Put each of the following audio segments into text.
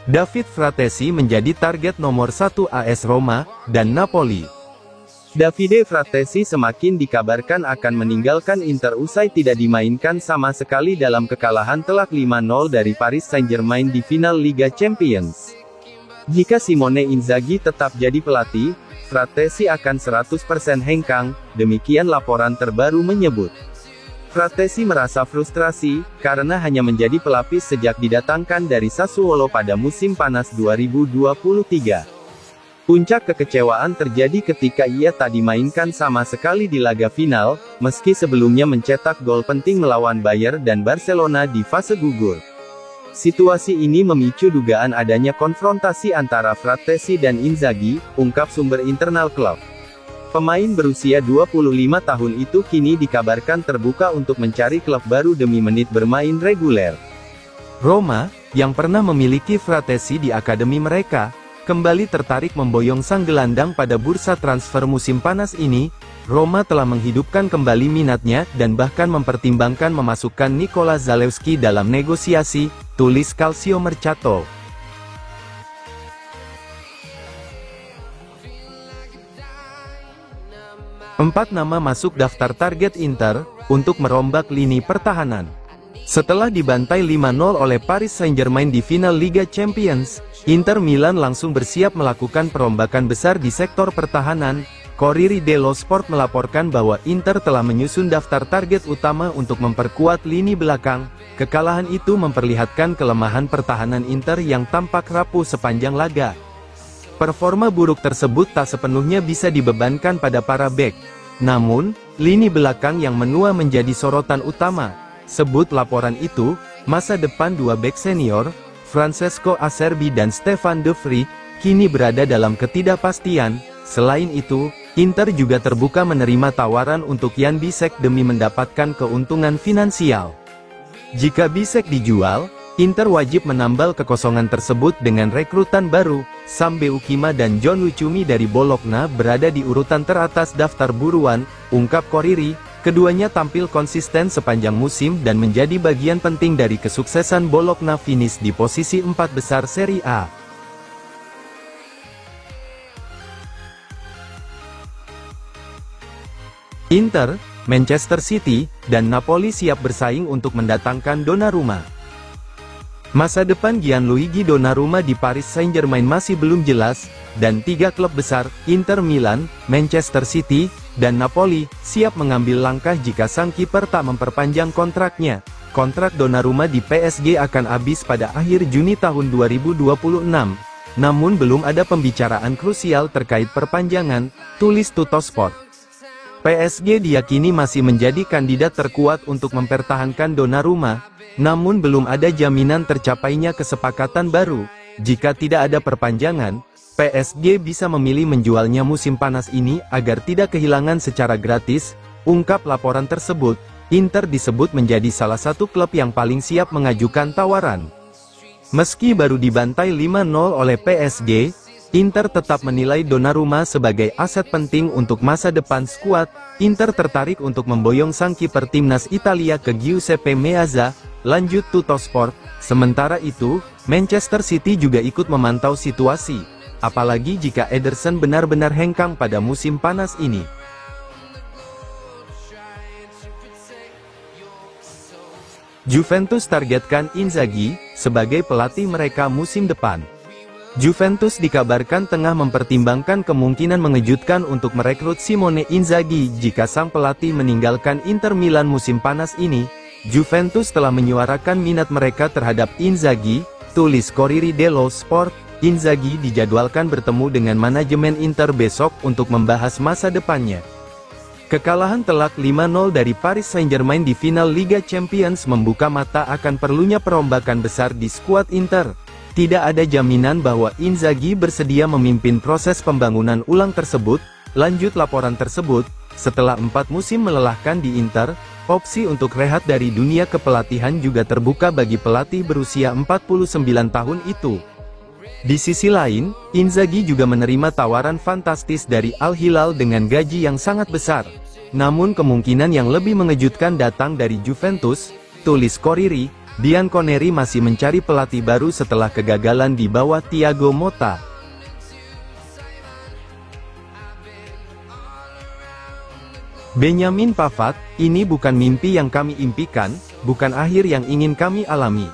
David Fratesi menjadi target nomor 1 AS Roma dan Napoli. Davide Fratesi semakin dikabarkan akan meninggalkan Inter usai tidak dimainkan sama sekali dalam kekalahan telak 5-0 dari Paris Saint-Germain di final Liga Champions. Jika Simone Inzaghi tetap jadi pelatih, Fratesi akan 100% hengkang, demikian laporan terbaru menyebut. Fratesi merasa frustrasi, karena hanya menjadi pelapis sejak didatangkan dari Sassuolo pada musim panas 2023. Puncak kekecewaan terjadi ketika ia tak dimainkan sama sekali di laga final, meski sebelumnya mencetak gol penting melawan Bayern dan Barcelona di fase gugur. Situasi ini memicu dugaan adanya konfrontasi antara Fratesi dan Inzaghi, ungkap sumber internal klub. Pemain berusia 25 tahun itu kini dikabarkan terbuka untuk mencari klub baru demi menit bermain reguler. Roma, yang pernah memiliki Fratesi di akademi mereka, kembali tertarik memboyong sang gelandang pada bursa transfer musim panas ini. Roma telah menghidupkan kembali minatnya, dan bahkan mempertimbangkan memasukkan Nikola Zalewski dalam negosiasi, tulis Calcio Mercato. Empat nama masuk daftar target Inter, untuk merombak lini pertahanan. Setelah dibantai 5-0 oleh Paris Saint-Germain di final Liga Champions, Inter Milan langsung bersiap melakukan perombakan besar di sektor pertahanan. Corriere dello Sport melaporkan bahwa Inter telah menyusun daftar target utama untuk memperkuat lini belakang. Kekalahan itu memperlihatkan kelemahan pertahanan Inter yang tampak rapuh sepanjang laga. Performa buruk tersebut tak sepenuhnya bisa dibebankan pada para bek. Namun, lini belakang yang menua menjadi sorotan utama. Sebut laporan itu, masa depan dua bek senior, Francesco Acerbi dan Stefan De Vrij, kini berada dalam ketidakpastian. Selain itu, Inter juga terbuka menerima tawaran untuk Jan Bisek demi mendapatkan keuntungan finansial. Jika Bisek dijual, Inter wajib menambal kekosongan tersebut dengan rekrutan baru. Sam Beukima dan John Lucumi dari Bologna berada di urutan teratas daftar buruan, ungkap Corriere. Keduanya tampil konsisten sepanjang musim dan menjadi bagian penting dari kesuksesan Bologna finish di posisi 4 besar Serie A. Inter, Manchester City, dan Napoli siap bersaing untuk mendatangkan Donnarumma. Masa depan Gianluigi Donnarumma di Paris Saint-Germain masih belum jelas, dan tiga klub besar, Inter Milan, Manchester City, dan Napoli, siap mengambil langkah jika sang kiper tak memperpanjang kontraknya. Kontrak Donnarumma di PSG akan habis pada akhir Juni tahun 2026. Namun belum ada pembicaraan krusial terkait perpanjangan, tulis Tuttosport. PSG diyakini masih menjadi kandidat terkuat untuk mempertahankan Donnarumma, namun belum ada jaminan tercapainya kesepakatan baru. Jika tidak ada perpanjangan, PSG bisa memilih menjualnya musim panas ini agar tidak kehilangan secara gratis, ungkap laporan tersebut. Inter disebut menjadi salah satu klub yang paling siap mengajukan tawaran. Meski baru dibantai 5-0 oleh PSG, Inter tetap menilai Donnarumma sebagai aset penting untuk masa depan skuad. Inter tertarik untuk memboyong sang kiper timnas Italia ke Giuseppe Meazza, lanjut Tuttosport. Sementara itu, Manchester City juga ikut memantau situasi, apalagi jika Ederson benar-benar hengkang pada musim panas ini. Juventus targetkan Inzaghi sebagai pelatih mereka musim depan. Juventus dikabarkan tengah mempertimbangkan kemungkinan mengejutkan untuk merekrut Simone Inzaghi jika sang pelatih meninggalkan Inter Milan musim panas ini. Juventus telah menyuarakan minat mereka terhadap Inzaghi, tulis Corriere dello Sport. Inzaghi dijadwalkan bertemu dengan manajemen Inter besok untuk membahas masa depannya. Kekalahan telak 5-0 dari Paris Saint-Germain di final Liga Champions membuka mata akan perlunya perombakan besar di skuad Inter. Tidak ada jaminan bahwa Inzaghi bersedia memimpin proses pembangunan ulang tersebut, lanjut laporan tersebut. Setelah 4 musim melelahkan di Inter, Opsi untuk rehat dari dunia kepelatihan juga terbuka bagi pelatih berusia 49 tahun itu. Di sisi lain, Inzaghi juga menerima tawaran fantastis dari Al Hilal dengan gaji yang sangat besar. Namun kemungkinan yang lebih mengejutkan datang dari Juventus, tulis Corriere. Bianconeri masih mencari pelatih baru setelah kegagalan di bawah Thiago Motta. Benjamin Pavard, ini bukan mimpi yang kami impikan, bukan akhir yang ingin kami alami.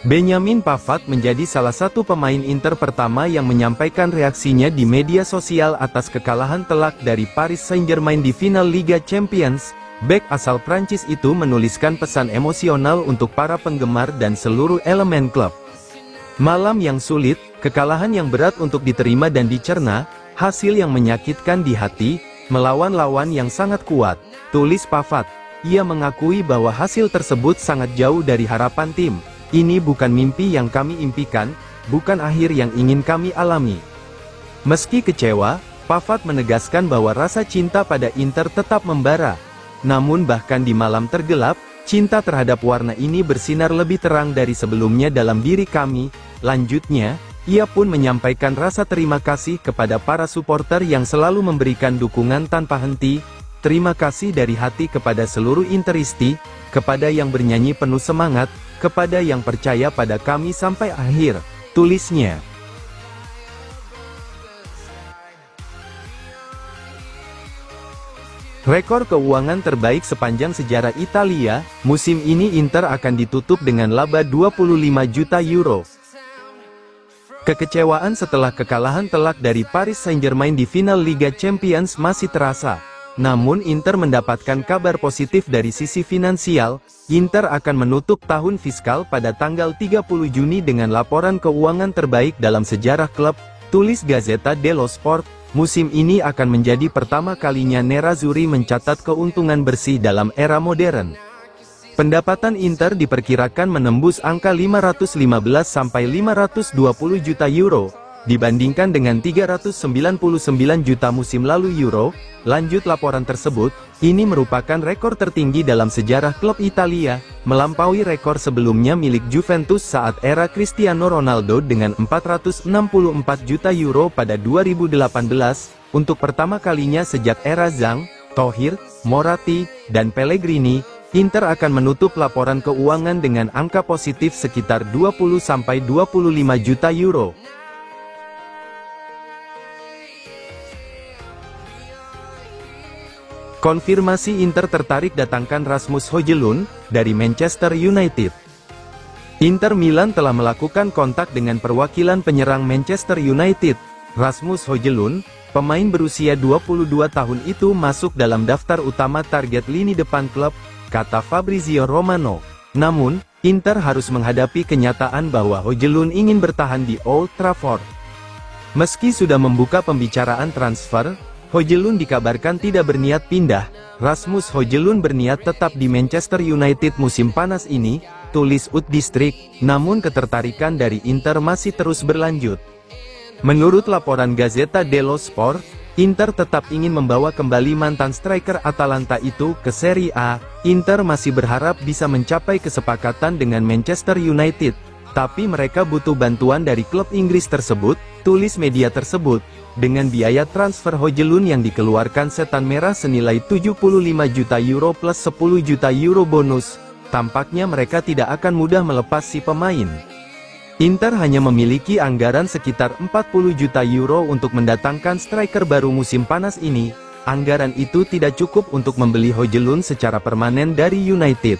Benjamin Pavard menjadi salah satu pemain Inter pertama yang menyampaikan reaksinya di media sosial atas kekalahan telak dari Paris Saint-Germain di final Liga Champions. Bek asal Prancis itu menuliskan pesan emosional untuk para penggemar dan seluruh elemen klub. Malam yang sulit, kekalahan yang berat untuk diterima dan dicerna, hasil yang menyakitkan di hati, melawan lawan yang sangat kuat, tulis Pavard. Ia mengakui bahwa hasil tersebut sangat jauh dari harapan tim. Ini bukan mimpi yang kami impikan, bukan akhir yang ingin kami alami. Meski kecewa, Pavard menegaskan bahwa rasa cinta pada Inter tetap membara. Namun bahkan di malam tergelap, cinta terhadap warna ini bersinar lebih terang dari sebelumnya dalam diri kami. Lanjutnya, ia pun menyampaikan rasa terima kasih kepada para supporter yang selalu memberikan dukungan tanpa henti. Terima kasih dari hati kepada seluruh Interisti, kepada yang bernyanyi penuh semangat, kepada yang percaya pada kami sampai akhir, tulisnya. Rekor keuangan terbaik sepanjang sejarah Italia, musim ini Inter akan ditutup dengan laba 25 juta euro. Kekecewaan setelah kekalahan telak dari Paris Saint-Germain di final Liga Champions masih terasa. Namun Inter mendapatkan kabar positif dari sisi finansial. Inter akan menutup tahun fiskal pada tanggal 30 Juni dengan laporan keuangan terbaik dalam sejarah klub, tulis Gazzetta dello Sport. Musim ini akan menjadi pertama kalinya Nerazzurri mencatat keuntungan bersih dalam era modern. Pendapatan Inter diperkirakan menembus angka 515–520 juta euro, dibandingkan dengan 399 juta musim lalu euro. Lanjut laporan tersebut, ini merupakan rekor tertinggi dalam sejarah klub Italia, melampaui rekor sebelumnya milik Juventus saat era Cristiano Ronaldo dengan 464 juta euro pada 2018, untuk pertama kalinya sejak era Zhang, Thohir, Moratti, dan Pellegrini. Inter akan menutup laporan keuangan dengan angka positif sekitar 20–25 juta euro. Konfirmasi Inter tertarik datangkan Rasmus Højlund dari Manchester United. Inter Milan telah melakukan kontak dengan perwakilan penyerang Manchester United. Rasmus Højlund, pemain berusia 22 tahun itu masuk dalam daftar utama target lini depan klub, kata Fabrizio Romano. Namun, Inter harus menghadapi kenyataan bahwa Højlund ingin bertahan di Old Trafford. Meski sudah membuka pembicaraan transfer, Højlund dikabarkan tidak berniat pindah. Rasmus Højlund berniat tetap di Manchester United musim panas ini, tulis Utdistrict. Namun ketertarikan dari Inter masih terus berlanjut. Menurut laporan Gazzetta dello Sport, Inter tetap ingin membawa kembali mantan striker Atalanta itu ke Serie A. Inter masih berharap bisa mencapai kesepakatan dengan Manchester United, tapi mereka butuh bantuan dari klub Inggris tersebut, tulis media tersebut. Dengan biaya transfer Højlund yang dikeluarkan Setan Merah senilai 75 juta euro plus 10 juta euro bonus, tampaknya mereka tidak akan mudah melepas si pemain. Inter hanya memiliki anggaran sekitar 40 juta euro untuk mendatangkan striker baru musim panas ini. Anggaran itu tidak cukup untuk membeli Højlund secara permanen dari United.